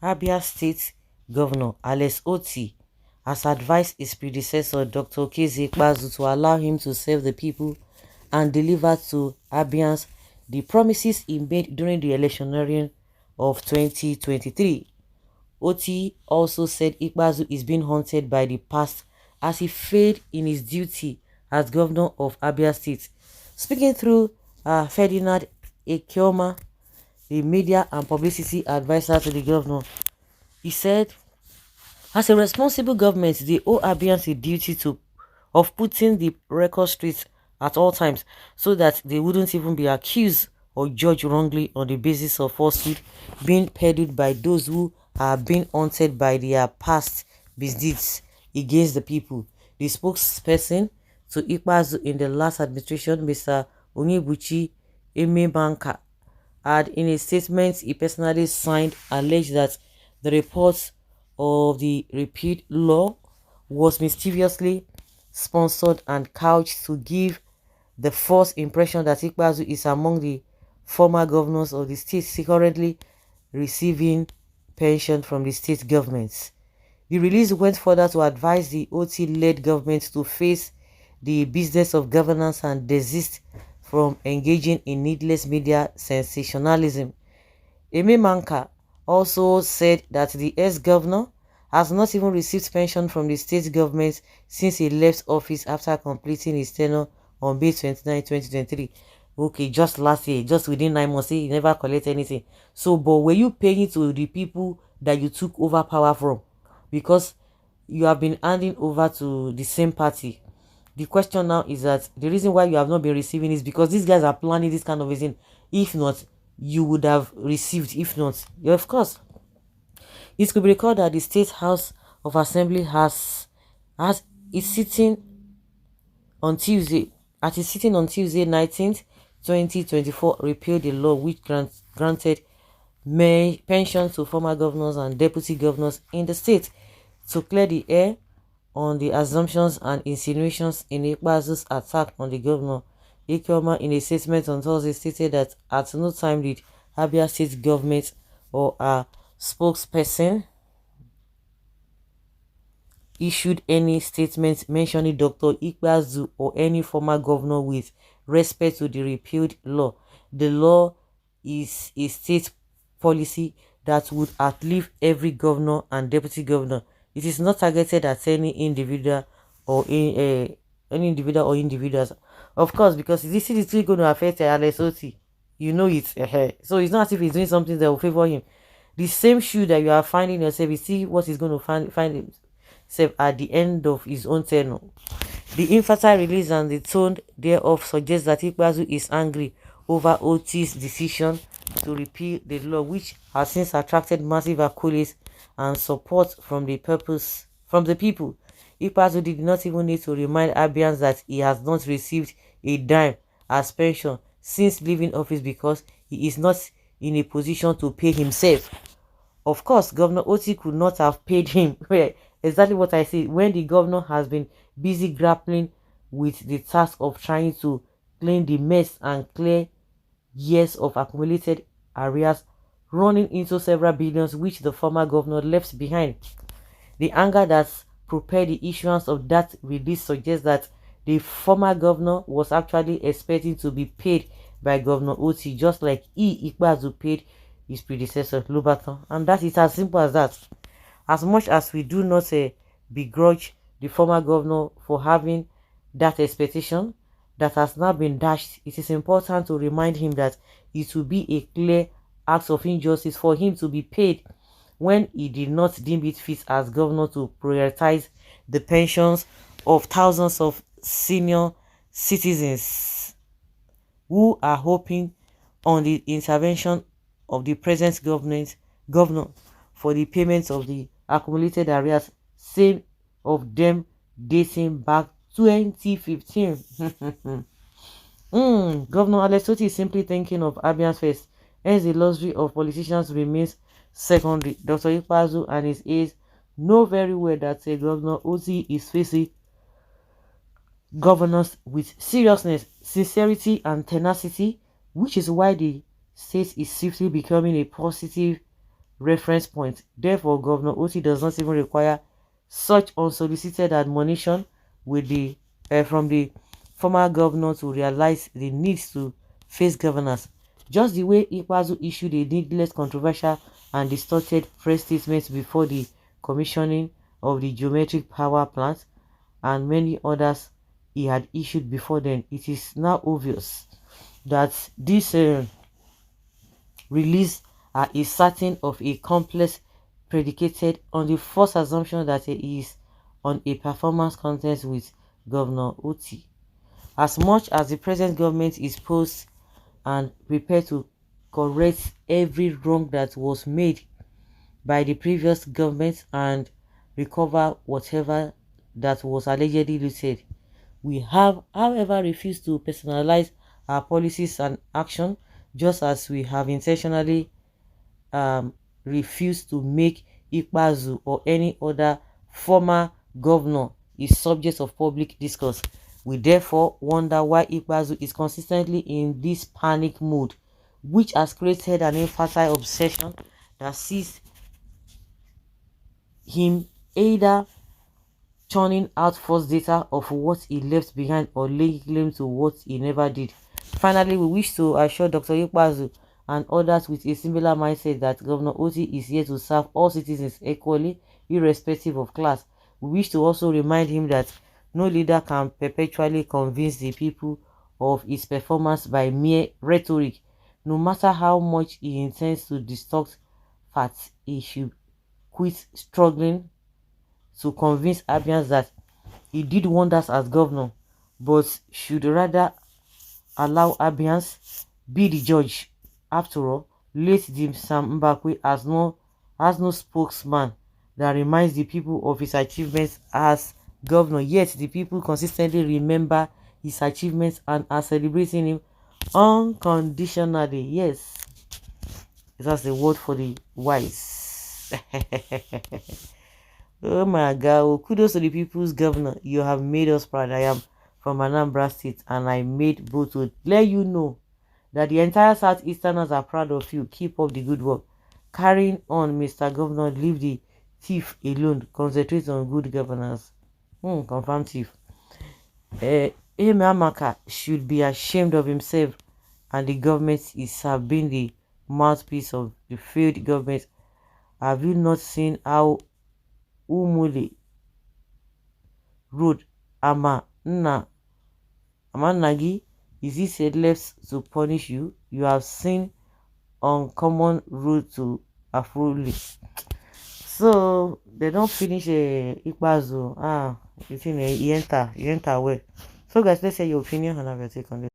Abia State Governor Alex Otti has advised his predecessor Dr. Okezie Ikpeazu to allow him to serve the people and deliver to Abians the promises he made during the electioneering of 2023. Otti also said Ikpeazu is being haunted by the past as he failed in his duty as governor of Abia State. Speaking through Ferdinand Ekeoma, the media and publicity advisor to the governor, he said, as a responsible government, they owe Abians a duty of putting the record straight at all times so that they wouldn't even be accused or judged wrongly on the basis of falsehood being peddled by those who are being haunted by their past misdeeds against the people. The spokesperson to Ikpeazu in the last administration, Mr. Onyebuchi Emebanka, had in a statement he personally signed alleged that the report of the repeal law was mysteriously sponsored and couched to give the false impression that Ikpeazu is among the former governors of the state currently receiving pension from the state governments. The release went further to advise the Otti-led government to face the business of governance and desist from engaging in needless media sensationalism. Ememanka also said that the ex-governor has not even received pension from the state government since he left office after completing his tenure on May 29, 2023. Okay, just last year, just within 9 months, he never collected anything. So, but were you paying to the people that you took over power from? Because you have been handing over to the same party. The question now is that the reason why you have not been receiving is because these guys are planning this kind of a thing. If not, you would have received. If not, yeah, of course. It could be recalled that the State House of Assembly is sitting on Tuesday. At its sitting on Tuesday 19th, 2024, repealed the law which granted pension to former governors and deputy governors in the state. To clear the air on the assumptions and insinuations in Ikpeazu's attack on the governor, Ekeoma in a statement on Thursday stated that at no time did Abia State government or a spokesperson issued any statement mentioning Dr. Ikpeazu or any former governor with respect to the repealed law. The law is a state policy that would outlive every governor and deputy governor. It is not targeted at any individual or individuals. Of course, because this is still going to affect Alex Otti. You know it. So it's not as if he's doing something that will favor him. The same shoe that you are finding yourself, you see what he's going to find himself at the end of his own tenure. The infantile release and the tone thereof suggests that Ikpeazu is angry over Otti's decision to repeal the law, which has since attracted massive accolades and support from the people. Ikpeazu did not even need to remind Abians that he has not received a dime as pension since leaving office because he is not in a position to pay himself. Of course, Governor Otti could not have paid him. Exactly what I said. When the governor has been busy grappling with the task of trying to clean the mess and clear years of accumulated arrears, running into several billions which the former governor left behind. The anger that propelled the issuance of that release suggests that the former governor was actually expecting to be paid by Governor Otti, just like Ikpeazu paid his predecessor Lubaton, and that is as simple as that. As much as we do not begrudge the former governor for having that expectation that has now been dashed, it is important to remind him that it will be a clear act of injustice for him to be paid when he did not deem it fit as governor to prioritize the pensions of thousands of senior citizens who are hoping on the intervention of the present governor for the payments of the accumulated arrears, same of them dating back 2015. Governor Alex Otti is simply thinking of Abians first, hence the luxury of politicians remains secondary. Dr. Ikpeazu and his aides know very well that Governor Otti is facing governance with seriousness, sincerity and tenacity, which is why the state is swiftly becoming a positive reference point. Therefore, Governor Otti does not even require such unsolicited admonition with the from the former governor to realize the need to face governance. Just the way Ikpeazu issued a needless, controversial, and distorted press statement before the commissioning of the geometric power plant and many others he had issued before then, it is now obvious that this release is certain of a complex predicated on the false assumption that he is on a performance contest with Governor Otti. As much as the present government is posed and prepared to correct every wrong that was made by the previous government and recover whatever that was allegedly looted, we have, however, refused to personalize our policies and action, just as we have intentionally refused to make Ikpeazu or any other former governor is subject of public discourse. We therefore wonder why Ikpeazu is consistently in this panic mode, which has created an infantile obsession that sees him either churning out false data of what he left behind or laying claim to what he never did. Finally, we wish to assure Dr. Ikpeazu and others with a similar mindset that Governor Otti is here to serve all citizens equally, irrespective of class. We wish to also remind him that no leader can perpetually convince the people of his performance by mere rhetoric. No matter how much he intends to distort facts, he should quit struggling to convince Abians that he did wonders as governor, but should rather allow Abians be the judge. After all, late Dim Sam Mbakwe has no spokesman that reminds the people of his achievements as governor, yet the people consistently remember his achievements and are celebrating him unconditionally. Yes, that's the word for the wise. Oh my God, oh, kudos to the people's governor. You have made us proud. I am from Anambra State and I made both to let you know that the entire Southeasterners are proud of you. Keep up the good work. Carrying on, Mr. Governor, leave the thief alone. Concentrate on good governance. Confirm thief. Amaka should be ashamed of himself and the government is being the mouthpiece of the failed government. Have you not seen how Umule Road Amanagi is it said left to punish you? You have seen uncommon road to Afroli. So they don't finish Ikpeazu. You think he enter well. So guys, let's say your opinion and have your take on this.